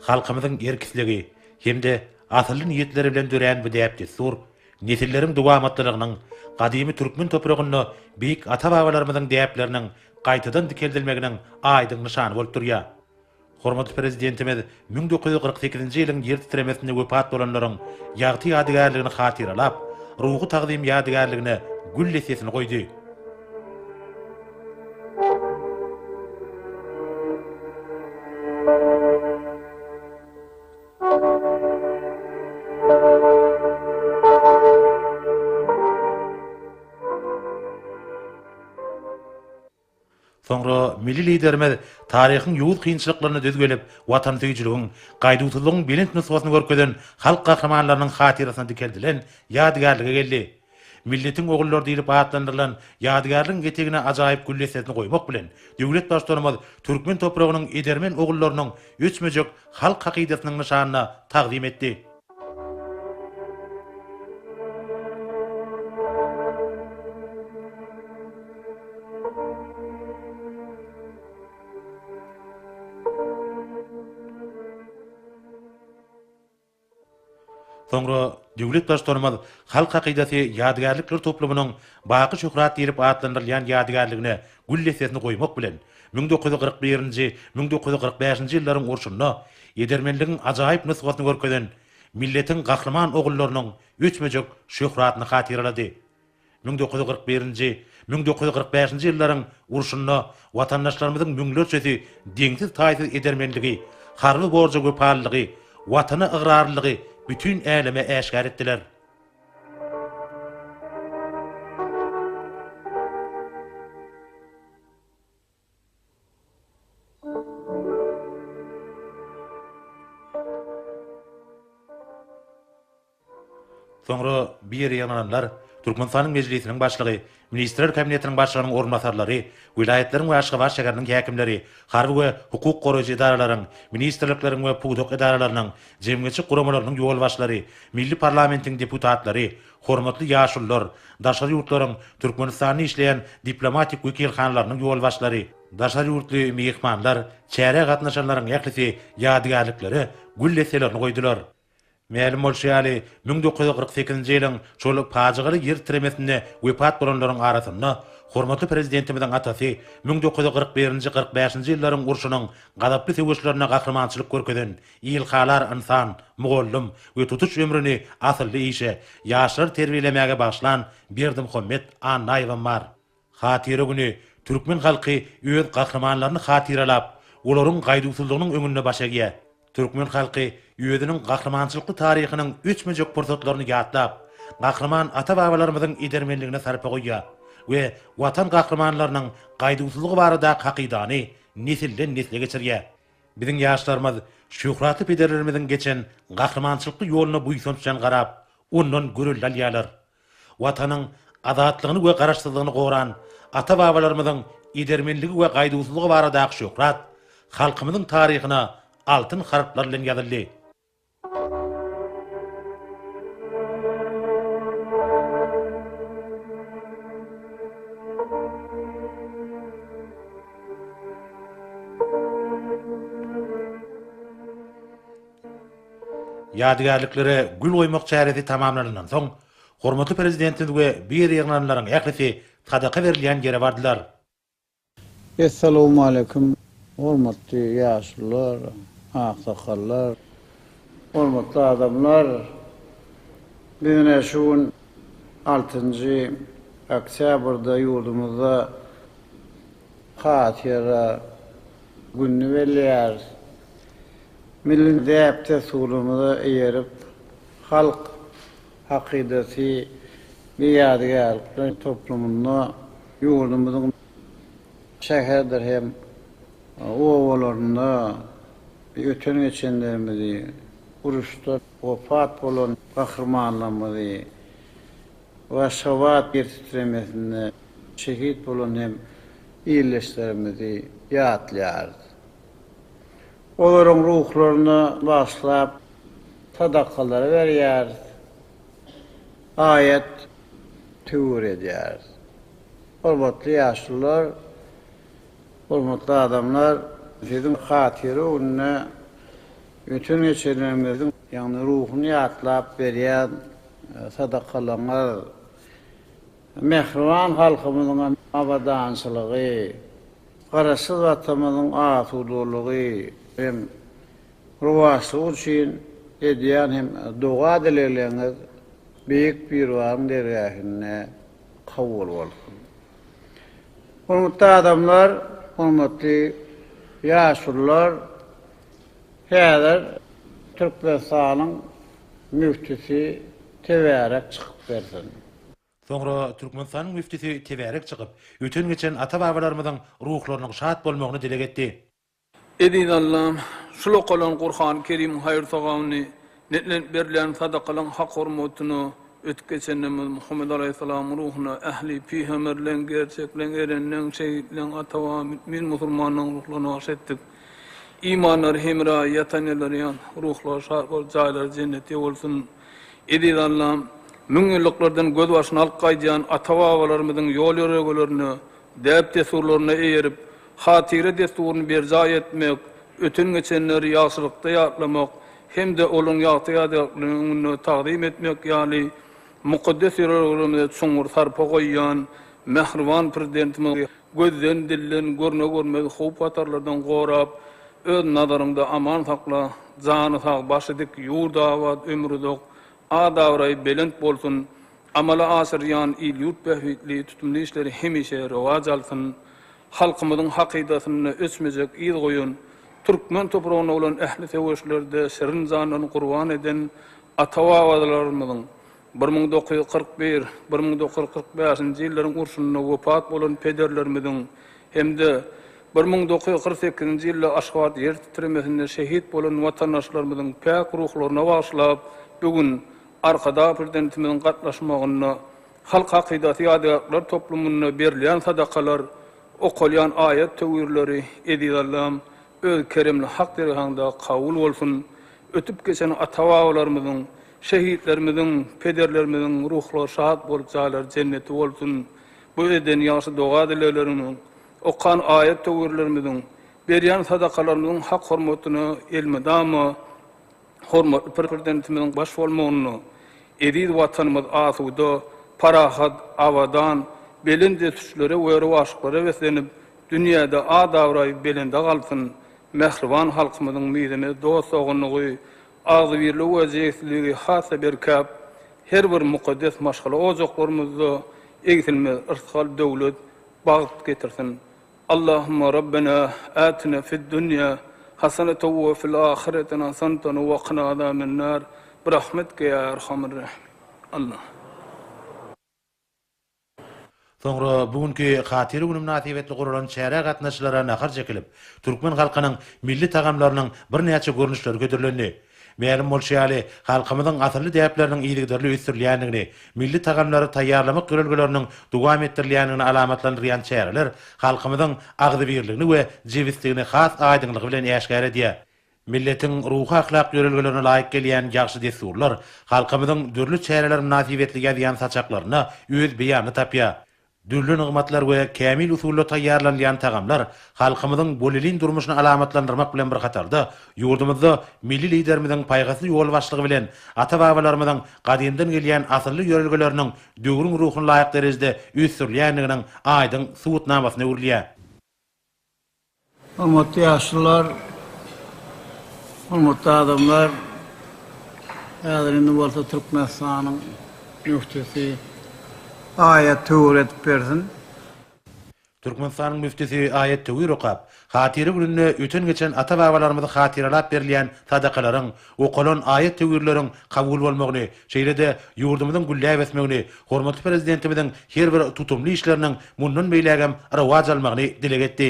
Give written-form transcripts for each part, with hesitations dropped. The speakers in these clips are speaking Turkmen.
halkymyzyň erkisligi hemde asly niýetleri bilen dören bu däp desur, nesilleriň dowamatlylygnyň, gadymy türkmen topragyny beýik ata-babalarymyzyň däpleriniň gaýtadan dikeldilmeginiň aýdyň nyşany bolup durýar. Hormatly prezidentimiz 1948-nji ýylyň ýer titremesinde wepat bolanlaryň ýagty ýadygarlygini hatyralap, ruhy tagdym ýadygarlygine gül lesesini goýdy. Soňra milli liderimiz taryhyň ýuwuz kynçylyklaryny düzgelip, watan süýjüligiň, gaýdawçylygyň belent nusgasyny görkezden halk gahramanlarynyň hatyrasyna dikeldilen ýadygarlygy geldi. Milletiň ogullary diýilip atlandyrylan ýadygarlygyň getegine ajaýyp güllesini goýmak bilen döwlet başlarymyz türkmen topragynyň edermen ogullarynyň öçmejek halk hakydatynyň nyşanyna taqdim etdi. Soňra döwlet başlarymyz halk hakydasy ýadygarlyklar toplamynyň baky şöhrat diýilip atlandyrylýan ýadygarlygine gül lesesini goýmak bilen 1941-nji 1945-nji ýyllaryň urşunyna edermenligiň ajaýyp nusgasyny görkezden milletiň gahraman ogullarynyň öçmejek şöhratyny hatyrlady. 1941-nji 1945-nji ýyllaryň urşunyna watandaşlarymyzyň müňlerçesi deňsiz taýsyz edermenligi, harby borja göpallygy, watana ıgrarlygy bütün äleme äşkar etdiler. Soňra bir ýananlar Türkmenistanyň mejlisiniň başlygy, Ministrler Kabinetiniň başlygynyň ornatyrlary, wilayatleriň we Aşgabat şäheriniň häkimleri, harby we hukuk goraýjy idaralaryň, ministrlikleriň we pugduk idaralarynyň, jemgyýetçi guramalarynyň ýol başlary, milli parlamentiň deputatlary, hormatly ýaşullar, daşary ýurtlaryň Türkmenistany işleýän diplomatik wekilhanlarynyň ýol başlary, daşary ýurtly mehmanlar, çäre gatnaşanlaryň ýaklysy ýadygarlyklary gül leselerini goýdular. Mälim bolşaly 1948-nji ýylyň şol pajagyly ýer titremesinde wepat bolanlaryň arasynda hormatly prezidentimiziň atasy 1941-nji 45-nji ýyllaryň urşunyň gadaply söwüşlerine gahramançylyk görkezden ilhalar insan, mugollum we tutuş ömrüni asylly işe, ýaşlar terbiýelemäge başlan Berdimuhammed Anaýew bar. Hatyra güni türkmen halky öz gahramanlaryny hatyralap, olaryň gaýdawçylygynyň öňünde başa gýär. Türkmen halky ýödüniň gahramançylykly taryhynyň öçmejek pursatlaryny ýatlap, gahraman ata-babalarymyzyň edermenligine sarpa goýýar we watan gahramanlarynyň gaýdawçylygy barada hakydany nesilden nesile geçirýär. Biziň ýaşlarymyz şöhraty pederlerimiziň geçen gahramançylykly ýoluny buýsunçan garap, ondan görül alýarlar. Watanyň azatlygyny we garaşsyzlygyny goran ata-babalarymyzyň edermenligi we gaýdawçylygy barada şöhrat halkymyzyň taryhyna altın harflar bilen ýazyldy. Ýadygarlyklary gül goýmak çäresi tamamlanandan soň, hormatly prezidentimiz we bir ýygnanlaryň ýaklysy sadaka berilýän ýere bardylar. Assalamu alaykum, hormatly ýaşlar, aksakallar, hormatly adamlar. Bizne şuň 6-njy oktýabrda ýurdumyzda hatyra günni belýär. Milli däpde sulumyza eýerip, halk hakydasy bir ýadygarlyk toplumyna ýurdumyzyň şäherdir hem owalaryna öten geçenlerimizi, uruşda wafat bolan gahramanlarymyzy we Aşgabat ýer titremesinde şehit bolan hem ýerleşlerimizi ýatlaýardy. Olaryň ruhlaryny başlap sadakalar berýär, ayet tüwür edýär. Hormatly ýaşlar, hormatly adamlar, bizim hatyra önüne bütün geçenlerimizin yani ruhunu yatlap berýän sadakalar, mehriban halkymyzyň abadançylygy, garaşsyz vatanymyzyň asudulygy hem ruwaşlygy üçin edýän hem doga dileýäňiz büyük bir wagym dergähine kabul bolsun. Hormatly adamlar, hormatly ýaşullar, häzir Türkmenistanyň müftisi teberek çykyp bersin. Soňra Türkmenistanyň müftisi teberek çykyp, öten geçen ata-babalarymyzyň ruhlarynyň şat bolmagyny dile getdi. Edin Allah'ım, şuluk olan Kur'an-ı Kerim hayır tağamını, netlen berilen sadakalan hak hormatını, ötüp geçenimiz Muhammed Aleyhisselam ruhuna, ehli, peygamberlen, gerçeklen, erenlen, şehitlen, atava, mümin musulmanın ruhlarını aşettik. İmanlar, hemra, yataneler yan, ruhlar, şarklar, caylar, cenneti olsun. Edin Allah'ım, müngülliklerden göz başına alıp kaydayan atavalarımızın yol yörgülerini, deyip desurlarını eğerip, hatire desturunu berca etmek, ötün geçenleri yaşlykda ýatlamak, hem de olun ýagtyýadyny taqdim etmek, yani mukaddes ýerlerimize çoňur sarpa goýýan mehriban prezidentimiz gözden dillen görne görmez howp atarlardan gorap, öz nazarynda aman sakla, jany sag başydyk ýurda awat ömrüdok, adawray belent bolsun, amala asyrýan il ýurt behwitli tutumly işleri hemişe rewaj alsyn. Halkymyzyň hakydatyny ösmejek ýyl goýun, Türkmen topragyna bolan ähli seweşlerde şerin janyny gurban eden ata-babalarymyzyň 1941-1945 ýyllaryň urşunyna wefat bolan pederlerimiziň hemde 1948 ýylda Aşgabat ýer titremesinde şehit bolan watandaşlarymyzyň pek ruhlaryna baglap bugün arkada prezidentimiziň gatnaşmagyna halk hakydaty ýadylar toplumyna berilýän sadakalar, okulyan ayet tewirleri edilýärler, öz keremli hak dergahynda kabul bolsun. Ötüp geçen ata-babalarymyzyň, şehitlerimiziň, pederlerimiziň ruhlary şad bolup jalar cenneti bolsun. Bu eden ýaşy doga dileýärlerimiň, okan ayet tewirlerimiziň, berýän sadakalarymyzyň hak hormatyny elmedama hormatly prezidentimiziň baş bolmagyny, edil watanymyz asuda, parahat, awadan, belinde tuşları ve ruvaşıkları veslenip, dünyada adavray belinde kalsın, mehriban halkımızın midine dost oğunluğu, ağzı birli vaziyetliği hasa bir kap, her bir mukaddes maşgala ocaklarımızda egzilmez ırskal devlet bağıt getirsin. Allahümme Rabbena atina fid dünya hasaneten ve fil ahiretena hasaneten ve qina azaben nar bi rahmetike ya erhamer rahim. Allah. Soňra bugünkü Hatyry günü münasibetli guralan şäher gatnaşylara nahar çekilip, Türkmen halkynyň milli tagamlarynyň bir näçe görnüşleri götürilendi. Mälim bolşaly halkymyzyň asly däpleriniň ýygydarly ösürilýändigini, milli tagamlary taýýarlamak görelgeleriniň dowam etdirilýändigini alamatlandyrýan şäherler halkymyzyň agdy birligini we jewistligini has aýdynlygy bilen ýaşgar edýär. Milletiň ruhy ahlak görelgelerine laýyk gelýän ýaxşy desurlar halkymyzyň dürli şäherler münasibetli ýadyýan saçaklaryna öz beýany tapýar. Dürlü nygmatlar we kämil usulla taýýarlanýan tagamlar halkymyzyň bolilin durmuşyny alamatlandyrmak bilen bir hatarda ýurdumyzda milli liderimiziň paýgasy ýol başlygy bilen ata-babalarymyzyň gadymdan gelýän asly ýörelgeleriniň döwrüň ruhyny laýyk derejede üsürlýändiginiň aýdyň suwutnamasyna urilýär. Hormatly ýaşlar, hormatly adamlar, häzirinde bolsa Türkmenistanyň müftisi ayet tewir etip bersin. Türkmenistanyň müftisi ayet tewir okap, Hatyry gününe öten geçen ata-babalarymyzy hatyralap berilýän sadakalaryň, okalan ayet tewirleriň kabul bolmagyny, şeýle-de ýurdumyzyň gülläp esmegini, hormatly prezidentimiziň her bir tutumly işleriniň mundan beýlägem rewaj almagyny dile getdi.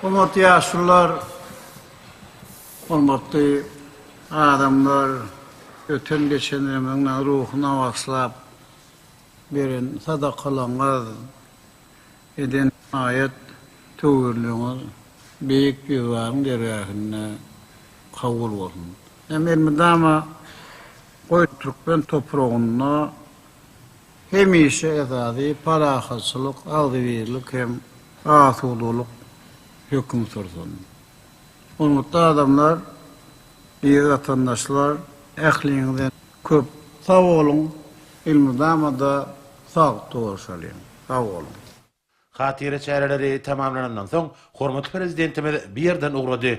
Hormatly ýaşlar, hormatly adamlar, öten geçenlerimiň ruhyna baglap beren sadakalarňyz eden ayet tewirliňiz beýik bir wagym dergähine kabul bolsun. Elmedama goý Türkmen topragyna hemişe ýazady parahatçylyk, agdybirlik hem asudulyk hökm sürsin. Hormatly adamlar, iyi vatandaşlar, ähliňizden köp sag bolun, ilmi-damada sag doğurşalyň. Sag bolun. Hatire çäreleri tamamlanandan soň hormatly prezidentimiz bir ýerden ugrady.